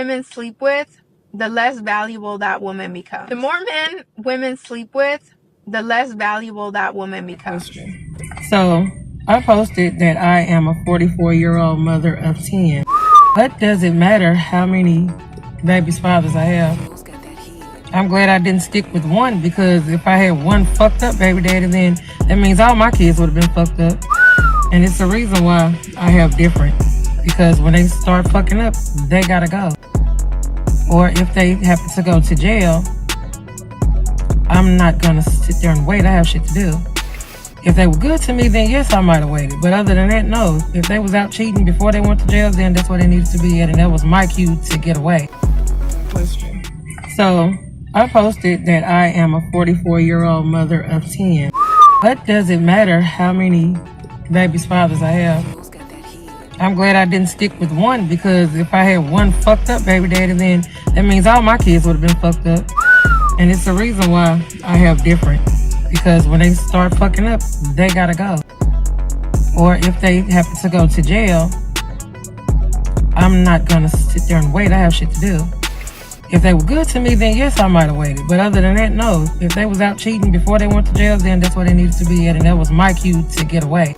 women sleep with, the less valuable that woman becomes. The more men women sleep with, the less valuable that woman becomes. So I posted that I am a 44-year-old mother of 10. What does it matter how many babies' fathers I have? I'm glad I didn't stick with one, because if I had one fucked up baby daddy, then that means all my kids would have been fucked up. And it's the reason why I have different. Because when they start fucking up, they gotta go. Or if they happen to go to jail, I'm not gonna sit there and wait. I have shit to do. If they were good to me, then yes, I might have waited. But other than that, no. If they was out cheating before they went to jail, then that's where they needed to be at, and that was my cue to get away. So I posted that I am a 44-year-old mother of 10. What does it matter how many babies' fathers I have? I'm glad I didn't stick with one, because if I had one fucked up baby daddy, then that means all my kids would have been fucked up. And it's the reason why I have different. Because when they start fucking up, they gotta go. Or if they happen to go to jail, I'm not gonna sit there and wait. I have shit to do. If they were good to me, then yes, I might have waited. But other than that, no. If they was out cheating before they went to jail, then that's where they needed to be at, and that was my cue to get away.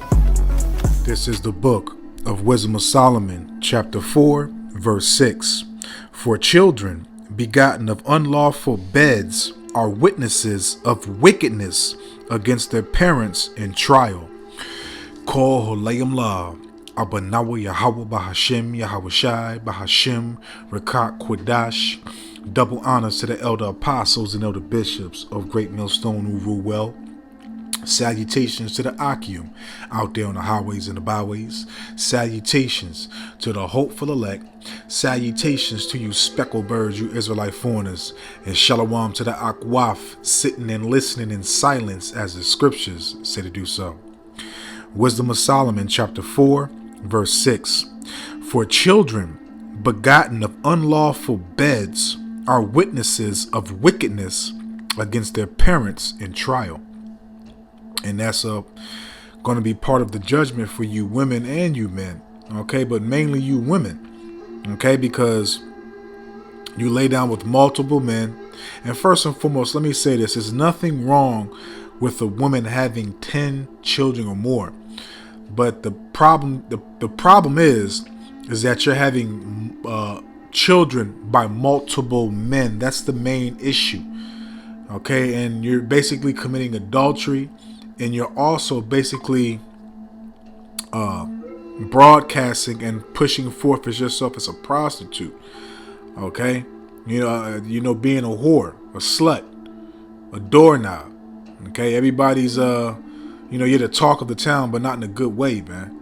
This is the book of Wisdom of Solomon, chapter 4, verse 6. For children begotten of unlawful beds are witnesses of wickedness against their parents in trial. Kol holayim la, abanawa Yahweh bahashem, Yahweh Shai bahashem, Rekat Kwadash. Double honors to the elder apostles and elder bishops of Great Millstone who rule well. Salutations to the Akim out there on the highways and the byways. Salutations to the hopeful elect. Salutations to you speckled birds, you Israelite foreigners. And shalom to the Akwaf, sitting and listening in silence as the scriptures say to do so. Wisdom of Solomon, chapter 4, verse 6. For children begotten of unlawful beds are witnesses of wickedness against their parents in trial. And that's going to be part of the judgment for you women and you men. Okay, but mainly you women. Okay, because you lay down with multiple men. And first and foremost, let me say this. There's nothing wrong with a woman having 10 children or more. But the problem is that you're having children by multiple men. That's the main issue. Okay, and you're basically committing adultery. And you're also basically broadcasting and pushing forth as yourself as a prostitute. Okay, being a whore, a slut, a doorknob. Okay, everybody's you're the talk of the town, but not in a good way, man.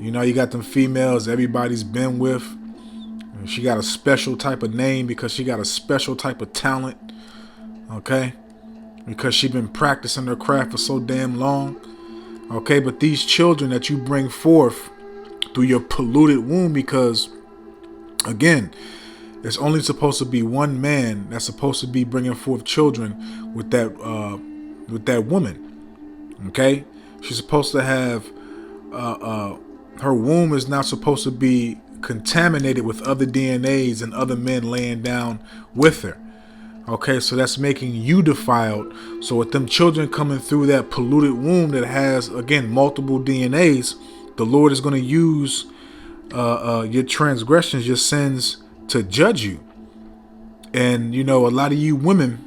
You got them females everybody's been with. And she got a special type of name because she got a special type of talent. Okay. Because she's been practicing her craft for so damn long. Okay, but these children that you bring forth through your polluted womb, because again, there's only supposed to be one man that's supposed to be bringing forth children with that woman. Okay, she's supposed to have her womb is not supposed to be contaminated with other DNAs and other men laying down with her. Okay, so that's making you defiled. So with them children coming through that polluted womb that has, again, multiple DNAs, the Lord is going to use your transgressions, your sins, to judge you. And, a lot of you women,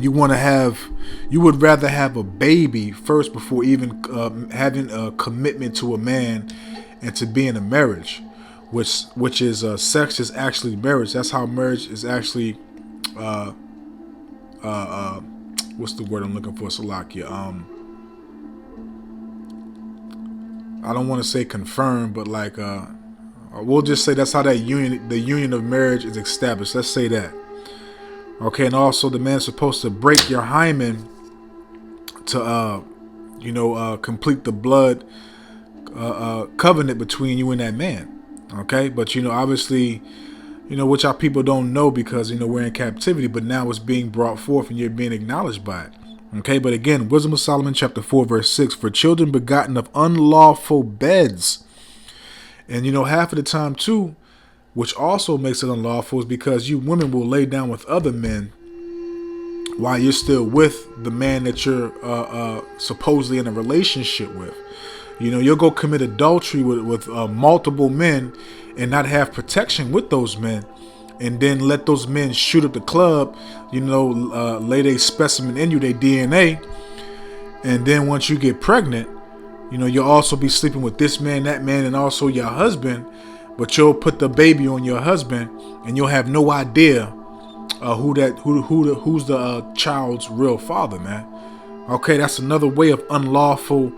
you would rather have a baby first before even having a commitment to a man and to be in a marriage, which is sex is actually marriage. That's how marriage is actually. What's the word I'm looking for, Salakia? I don't want to say confirmed, but we'll just say that's how that union, the union of marriage, is established. Let's say that. Okay, and also the man's supposed to break your hymen to, complete the blood covenant between you and that man. Okay, but obviously. Which our people don't know because, we're in captivity, but now it's being brought forth and you're being acknowledged by it. Okay, but again, Wisdom of Solomon, chapter 4, verse 6, for children begotten of unlawful beds. And, half of the time, too, which also makes it unlawful, is because you women will lay down with other men while you're still with the man that you're supposedly in a relationship with. You know, you'll go commit adultery with multiple men and not have protection with those men, and then let those men shoot up the club, you know, lay their specimen in you, their DNA, and then once you get pregnant, you know, you'll also be sleeping with this man, that man, and also your husband, but you'll put the baby on your husband, and you'll have no idea who's the child's real father, man. Okay, that's another way of unlawful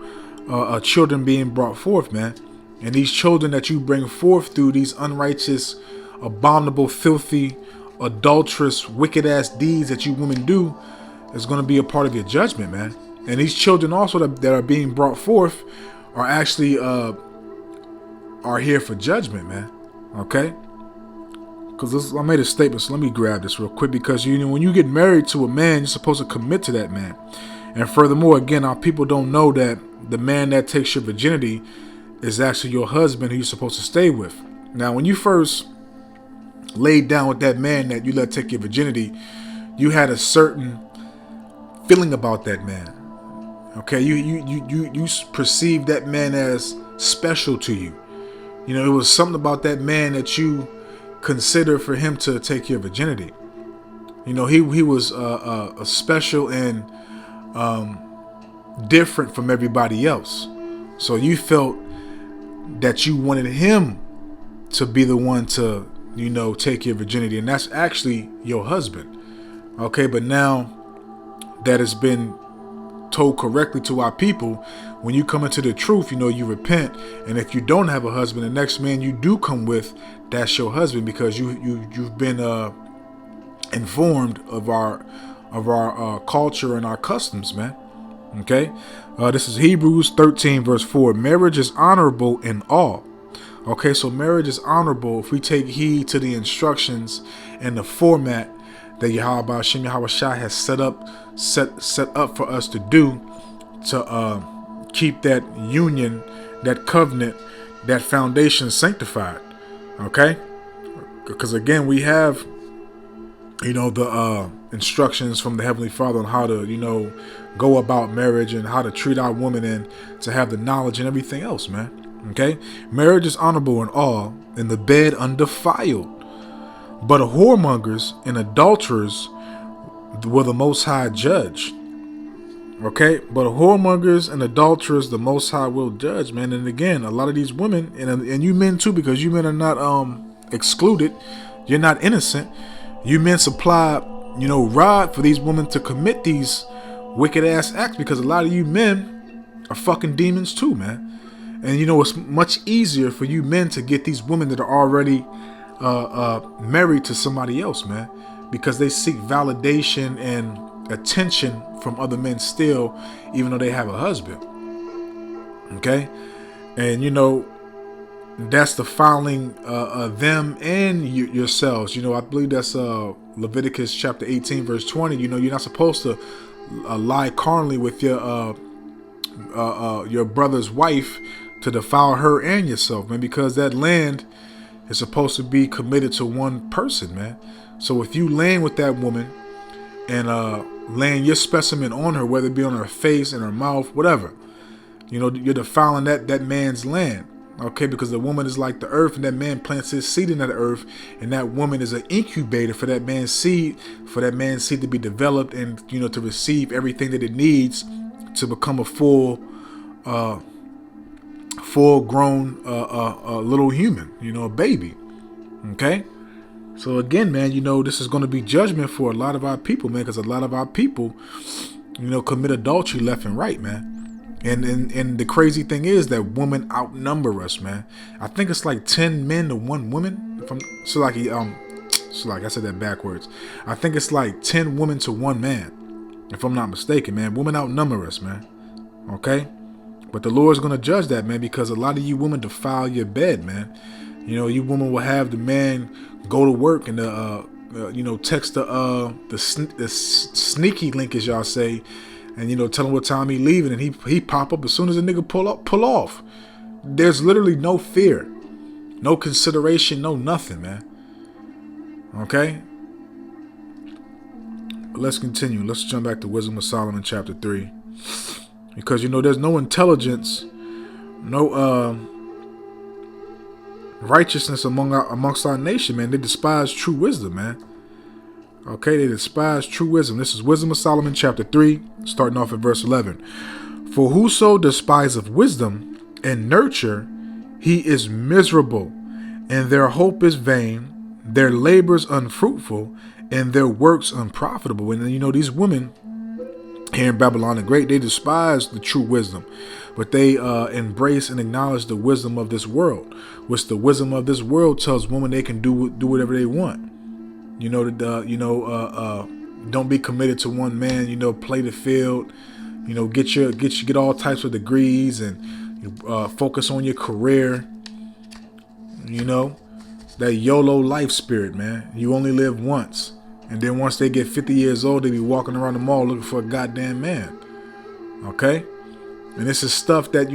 children being brought forth, man. And these children that you bring forth through these unrighteous, abominable, filthy, adulterous, wicked ass deeds that you women do is going to be a part of your judgment, man. And these children also that are being brought forth are actually are here for judgment, man. Okay? Because I made a statement, so let me grab this real quick. Because you know, when you get married to a man, you're supposed to commit to that man. And furthermore, again, our people don't know that the man that takes your virginity is actually your husband who you're supposed to stay with. Now, when you first laid down with that man that you let take your virginity, you had a certain feeling about that man. Okay, you perceived that man as special to you. You know, it was something about that man that you considered for him to take your virginity. You know, he was a special and different from everybody else. So you felt that you wanted him to be the one to, you know, take your virginity, and that's actually your husband. Okay, but now that has been told correctly to our people, when you come into the truth, you know, you repent, and if you don't have a husband, the next man you do come with, that's your husband, because you've been informed of our culture and our customs, man. Okay, this is Hebrews 13 verse 4. Marriage is honorable in all. Okay, so marriage is honorable if we take heed to the instructions and the format that Yahweh Hashem Yahweh Shai has set up for us to do, to keep that union, that covenant, that foundation sanctified. Okay, because again, we have, you know, the instructions from the Heavenly Father on how to, you know, go about marriage and how to treat our woman and to have the knowledge and everything else, man. Okay, marriage is honorable in all, and the bed undefiled. But whoremongers and adulterers will the Most High judge. Okay, but whoremongers and adulterers the Most High will judge, man. And again, a lot of these women, and you men too, because you men are not excluded. You're not innocent. You men supply, you know, rod for these women to commit these wicked ass acts, because a lot of you men are fucking demons too, man. And you know, it's much easier for you men to get these women that are already married to somebody else, man, because they seek validation and attention from other men still, even though they have a husband. Okay, and you know, that's defiling them and yourselves. You know, I believe that's Leviticus chapter 18 verse 20. You know, you're not supposed to lie carnally with your brother's wife to defile her and yourself, man, because that land is supposed to be committed to one person, man. So if you land with that woman and laying your specimen on her, whether it be on her face, in her mouth, whatever, you know, you're defiling that man's land. Okay, because the woman is like the earth, and that man plants his seed in that earth, and that woman is an incubator for that man's seed, to be developed and, you know, to receive everything that it needs to become a full grown little human, you know, a baby. Okay, so again, man, you know, this is going to be judgment for a lot of our people, man, because a lot of our people, you know, commit adultery left and right, man. And the crazy thing is that women outnumber us, man. I think it's like 10 men to 1 woman. So I said that backwards. I think it's like 10 women to 1 man, if I'm not mistaken, man. Women outnumber us, man. Okay, but the Lord's gonna judge that, man, because a lot of you women defile your bed, man. You know, you women will have the man go to work and you know, text the sneaky link, as y'all say, and, you know, tell him what time he leaving, and he pop up as soon as the nigga pull off. There's literally no fear No consideration, no nothing, man. Okay? But let's continue. Let's jump back to Wisdom of Solomon chapter 3. Because, there's no intelligence, no righteousness amongst our nation, man. They despise true wisdom, man. Okay, they despise true wisdom. This is Wisdom of Solomon chapter 3, starting off at verse 11. For whoso despiseth wisdom and nurture, he is miserable, and their hope is vain, their labors unfruitful, and their works unprofitable. And these women here in Babylon the Great, they despise the true wisdom, but they embrace and acknowledge the wisdom of this world, which the wisdom of this world tells women they can do whatever they want. Don't be committed to one man. Play the field. Get all types of degrees and focus on your career. That YOLO life spirit, man. You only live once. And then once they get 50 years old, they be walking around the mall looking for a goddamn man. Okay? And this is stuff that,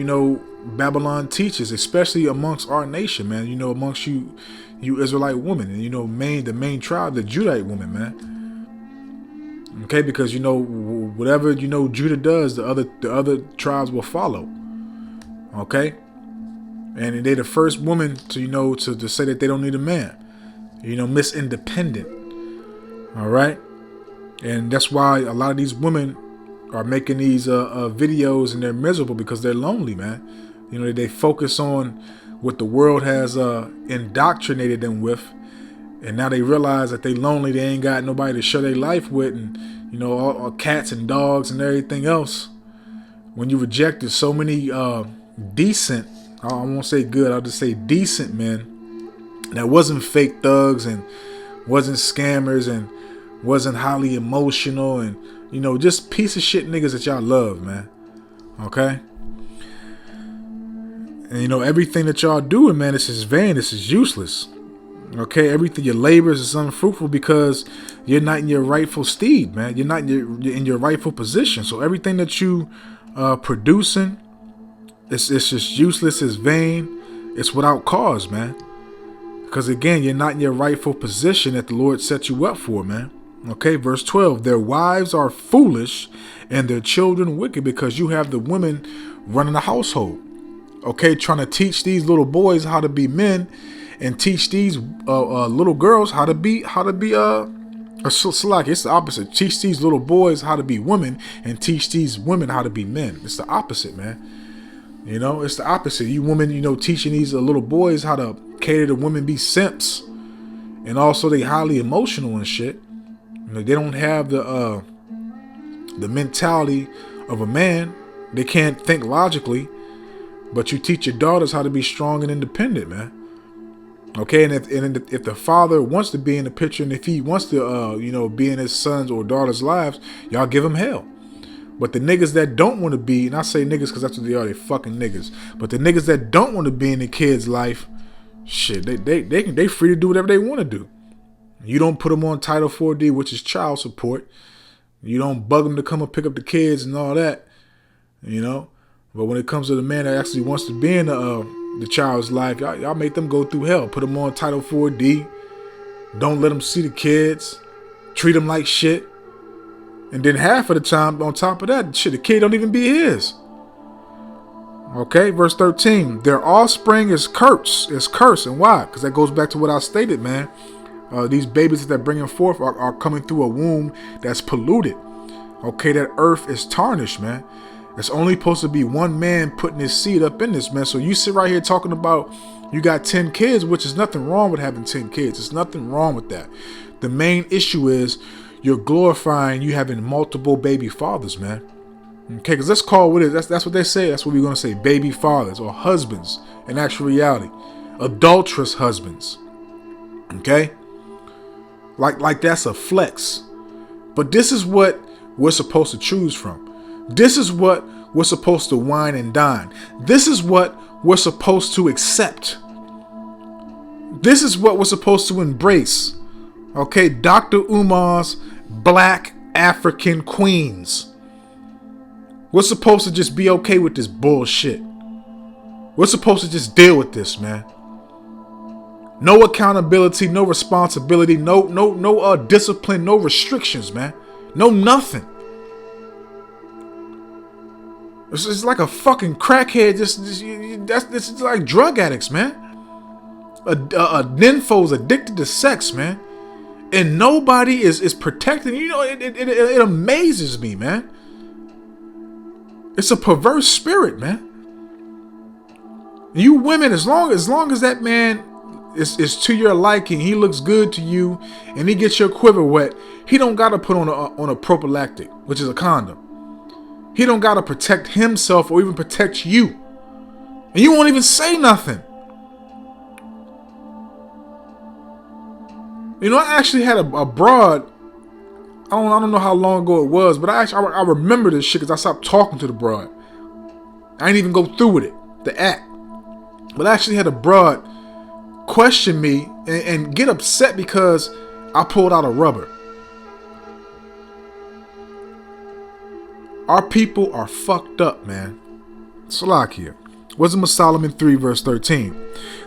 Babylon teaches, especially amongst our nation, man. Amongst you Israelite women. And, the main tribe, the Judite women, man. Okay? Because, whatever, Judah does, the other tribes will follow. Okay? And they're the first woman to, to say that they don't need a man. Miss Independent. All right. And that's why a lot of these women are making these videos and they're miserable because they're lonely, man. They focus on what the world has indoctrinated them with. And now they realize that they lonely. They ain't got nobody to share their life with. And, all cats and dogs and everything else. When you rejected so many decent, I won't say good, I'll just say decent men that wasn't fake thugs and wasn't scammers and wasn't highly emotional and, just piece of shit niggas that y'all love, man. Okay? And, everything that y'all doing, man, this is vain. This is useless. Okay? Everything, your labors is unfruitful because you're not in your rightful steed, man. You're not in your rightful position. So everything that you producing, it's just useless. It's vain. It's without cause, man. Because again, you're not in your rightful position that the Lord set you up for, man. Okay, verse 12. Their wives are foolish and their children wicked because you have the women running the household. Okay, trying to teach these little boys how to be men and teach these little girls how to be it's the opposite. Teach these little boys how to be women and teach these women how to be men. It's the opposite, man. It's the opposite. You women, teaching these little boys how to cater to women, be simps, and also they highly emotional and shit. They don't have the mentality of a man. They can't think logically, but you teach your daughters how to be strong and independent, man. Okay, and if the father wants to be in the picture, and if he wants to, be in his sons or daughters' lives, y'all give him hell. But the niggas that don't want to be, and I say niggas because that's what they are, they fucking niggas. But the niggas that don't want to be in the kid's life, shit, they free to do whatever they want to do. You don't put them on Title 4D, which is child support. You don't bug them to come and pick up the kids and all that, But when it comes to the man that actually wants to be in the child's life, y'all make them go through hell. Put them on Title 4D. Don't let them see the kids. Treat them like shit. And then half of the time, on top of that, shit, the kid don't even be his. Okay, verse 13. Their offspring is cursed. It's cursed. And why? Because that goes back to what I stated, man. These babies that they're bringing forth are coming through a womb that's polluted. Okay, that earth is tarnished, man. It's only supposed to be one man putting his seed up in this, man. So you sit right here talking about you got 10 kids, which is nothing wrong with having 10 kids. There's nothing wrong with that. The main issue is you're glorifying you having multiple baby fathers, man. Okay, because let's call it what it is. That's what they say. That's what we're going to say. Baby fathers or husbands in actual reality. Adulterous husbands. Okay? Like that's a flex. But this is what we're supposed to choose from. This is what we're supposed to wine and dine. This is what we're supposed to accept. This is what we're supposed to embrace. Okay, Dr. Umar's Black African Queens. We're supposed to just be okay with this bullshit. We're supposed to just deal with this, man. No accountability, no responsibility, no discipline, no restrictions, man. No nothing. It's like a fucking crackhead. This is like drug addicts, man. Nympho's addicted to sex, man, and nobody is protecting. You know, it amazes me, man. It's a perverse spirit, man. You women, as long as that man is to your liking, he looks good to you, and he gets your quiver wet, he don't gotta put on a prophylactic, which is a condom. He don't gotta protect himself or even protect you, and you won't even say nothing. You know, I actually had a broad. I don't know how long ago it was, but I remember this shit because I stopped talking to the broad. I didn't even go through with it, the act. But I actually had a broad question me and get upset because I pulled out a rubber. Our people are fucked up, man. Salakia. Wisdom of Solomon 3 verse 13.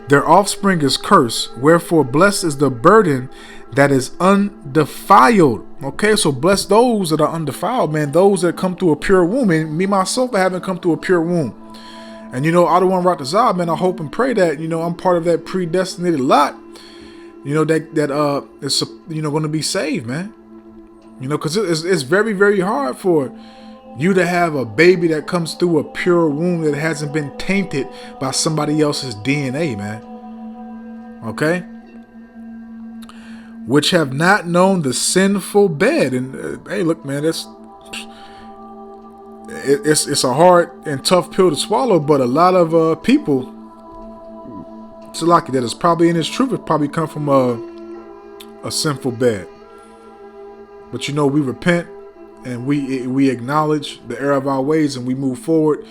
Their offspring is cursed, wherefore blessed is the burden that is undefiled. Okay, so bless those that are undefiled, man. Those that come through a pure womb. And me, myself, I haven't come through a pure womb. And, you know, I don't want to rock the Zab, man. I hope and pray that, you know, I'm part of that predestinated lot, you know, that is, you know, going to be saved, man. You know, because it's very, very hard for you to have a baby that comes through a pure womb that hasn't been tainted by somebody else's DNA, man. Okay? Which have not known the sinful bed. And hey, look, man, it's a hard and tough pill to swallow, but a lot of people, it's lucky that is probably in its truth, it probably come from a sinful bed. But you know, we repent and we acknowledge the error of our ways, and we move forward,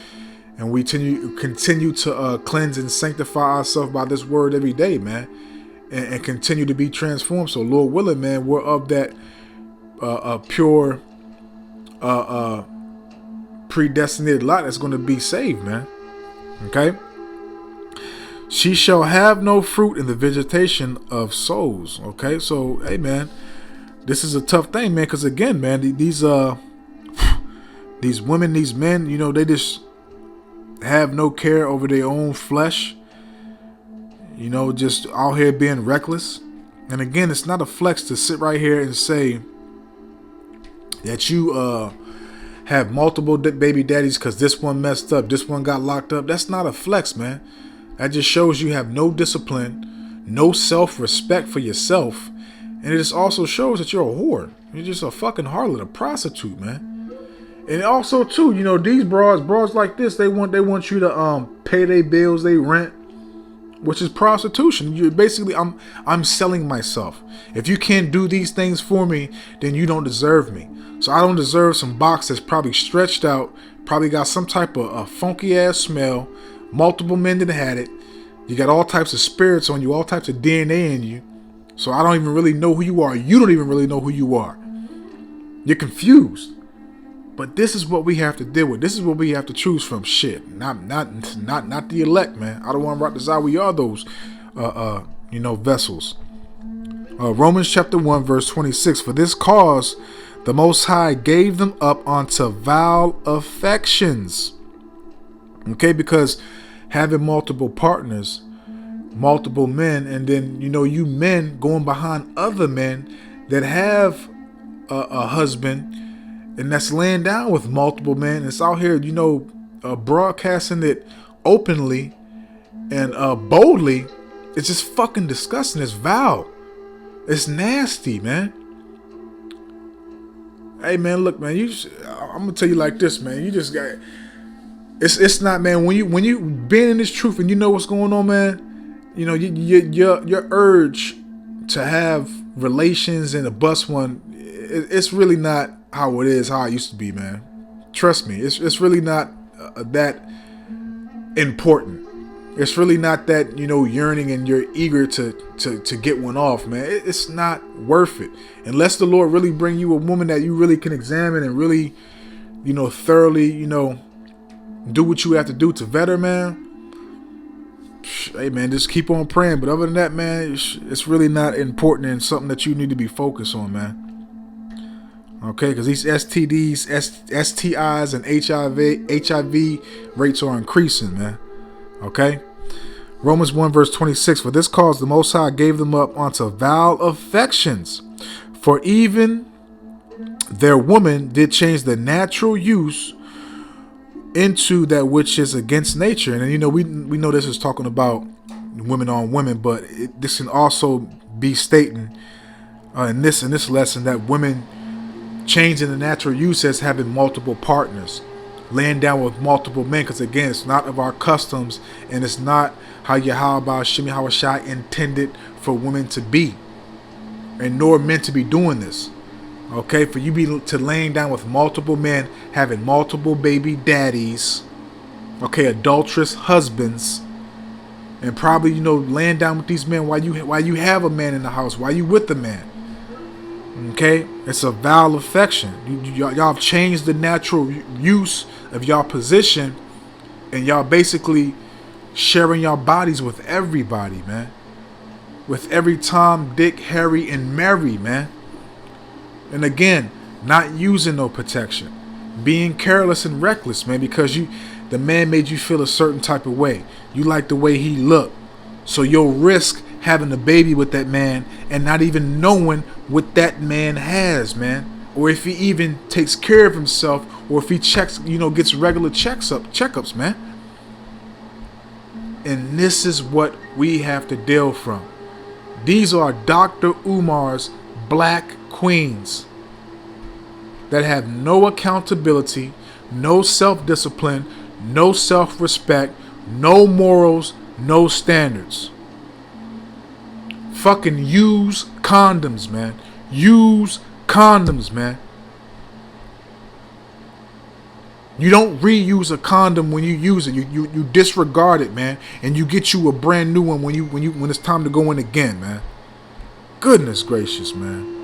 and we continue to cleanse and sanctify ourselves by this word every day, man, and continue to be transformed. So Lord willing, man, we're of that pure predestinated lot that's going to be saved, man. Okay. She shall have no fruit in the vegetation of souls. Okay, so hey, man, this is a tough thing, man, because again, man, these women, these men, you know, they just have no care over their own flesh, you know, just out here being reckless. And again, it's not a flex to sit right here and say that you have multiple baby daddies because this one messed up, this one got locked up. That's not a flex, man. That just shows you have no discipline, no self-respect for yourself. And it just also shows that you're a whore. You're just a fucking harlot, a prostitute, man. And also too, you know, these bras like this, they want you to pay their bills, they rent, which is prostitution. You're basically, I'm selling myself. If you can't do these things for me, then you don't deserve me. So I don't deserve some box that's probably stretched out, probably got some type of a funky ass smell, multiple men that had it. You got all types of spirits on you, all types of DNA in you. So I don't even really know who you are. You don't even really know who you are. You're confused. But this is what we have to deal with. This is what we have to choose from. Shit, not the elect, man. I don't want to rock the side. We are those, you know, vessels. Romans chapter 1 verse 26. For this cause, the Most High gave them up unto vile affections. Okay, because having multiple partners, multiple men, and then, you know, you men going behind other men that have a husband and that's laying down with multiple men. It's out here, you know, broadcasting it openly and boldly. It's just fucking disgusting. It's vile. It's nasty, man. Hey, man, look, man, I'm gonna tell you like this, man. You just got, it's not, man. When you been in this truth and you know what's going on, man, you know, your urge to have relations and to bust one, it's really not how it is, how it used to be, man. Trust me, it's really not that important. It's really not that, you know, yearning and you're eager to get one off, man. It's not worth it. Unless the Lord really bring you a woman that you really can examine and really, you know, thoroughly, you know, do what you have to do to vet her, man. hey man, just keep on praying. But other than that, man, it's really not important and something that you need to be focused on, man. Okay, because these STDs, STIs, and HIV rates are increasing, man. Okay. Romans 1 verse 26, for this cause the Most High gave them up unto vile affections, for even their woman did change the natural use into that which is against nature. And you know, we know this is talking about women on women, but this can also be stating in this lesson that women changing the natural use as having multiple partners, laying down with multiple men, because again, it's not of our customs, and it's not how Yahweh Shemi Hawashai intended for women to be, and nor men to be doing this. Okay, for you to laying down with multiple men, having multiple baby daddies, okay, adulterous husbands, and probably, you know, laying down with these men while you have a man in the house, while you with the man. Okay, it's a vile affection. Y'all have changed the natural use of y'all position, and y'all basically sharing y'all bodies with everybody, man. With every Tom, Dick, Harry, and Mary, man. And again, not using no protection, being careless and reckless, man, because the man made you feel a certain type of way. You like the way he looked, so you'll risk having a baby with that man and not even knowing what that man has, man, or if he even takes care of himself, or if he checks, you know, gets regular checkups, man. And this is what we have to deal from. These are Dr. Umar's black queens that have no accountability, no self-discipline, no self-respect, no morals, no standards. Fucking use condoms, man. Use condoms, man. You don't reuse a condom when you use it. You disregard it, man, and you get you a brand new one when it's time to go in again, man. Goodness gracious, man.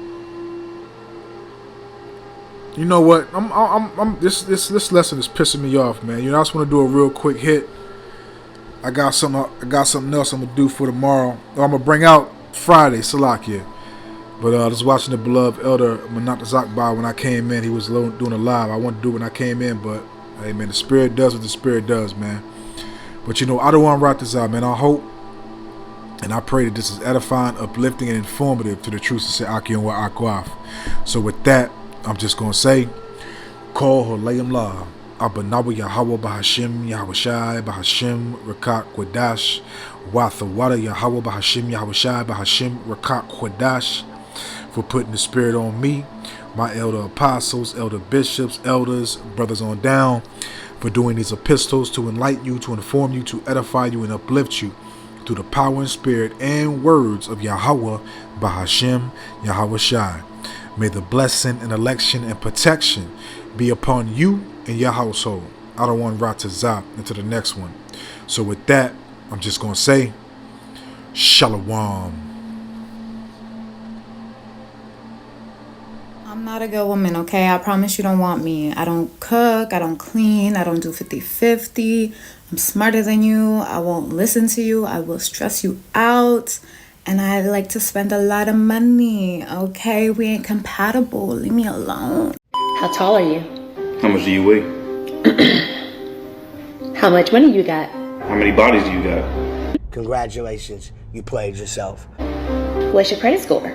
You know what? This lesson is pissing me off, man. You know, I just want to do a real quick hit. I got something else I'm gonna do for tomorrow. I'm gonna bring out Friday, Salakia. But I was watching the beloved elder Manat Zakbar when I came in. He was doing a live. I wanted to do it when I came in, but hey, man, the Spirit does what the Spirit does, man. But you know, I don't want to write this out, man. I hope and I pray that this is edifying, uplifting, and informative to the truth of Say Aki and Wa Akwaf. So with that, I'm just gonna say, Call Holayim La. Abanawa Yahweh Bahashim Yahushai Bahashim Rakak Kwadash Wathawada Yahweh Bahashim Yahushai Bahashim Rakak Kwadash, for putting the Spirit on me, my elder apostles, elder bishops, elders, brothers on down, for doing these epistles to enlighten you, to inform you, to edify you, and uplift you through the power and spirit and words of Yahweh Bahashim Yahushai. May the blessing and election and protection be upon you and your household. I don't want to rot to zap into the next one. So with that, I'm just going to say, Shalom. I'm not a good woman, okay? I promise you don't want me. I don't cook, I don't clean, I don't do 50-50. I'm smarter than you. I won't listen to you. I will stress you out. And I like to spend a lot of money, okay? We ain't compatible. Leave me alone. How tall are you? How much do you weigh? How much money you got? How many bodies do you got? Congratulations, you played yourself. What's your credit score?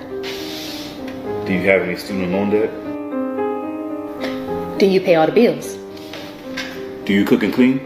Do you have any student loan debt? Do you pay all the bills? Do you cook and clean?